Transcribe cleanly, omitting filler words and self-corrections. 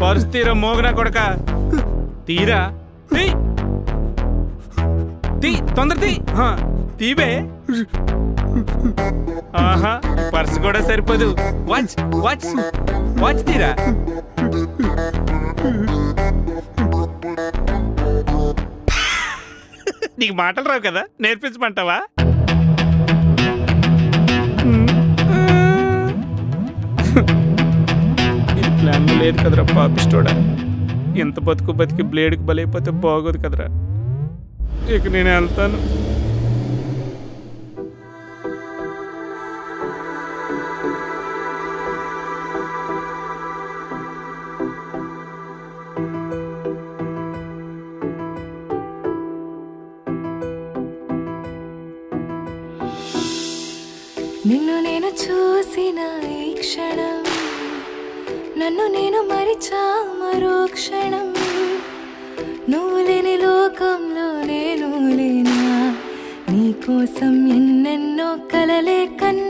purse తీరా మోగనా కొడక తీరా తీ తొందర తీవే ఆహా పర్స్ కూడా సరిపోదు వాచ్ వాచ్ వాచ్ తీరా నీకు మాటలు రావు కదా నేర్పించమంటావా ఈ ప్లాన్ లేదు కదరా పాపిస్టోడా ఎంత బతికి బ్లేడ్కి బలైపోతే బాగోదు కదరా ఇక నేను వెళ్తాను నిన్ను నేను చూసిన ఈ క్షణం నన్ను నేను మరిచా మరో క్షణం నువ్వు లేని లోకంలో నేను లేనా నీకోసం ఎన్నెన్నో కలలే కన్నా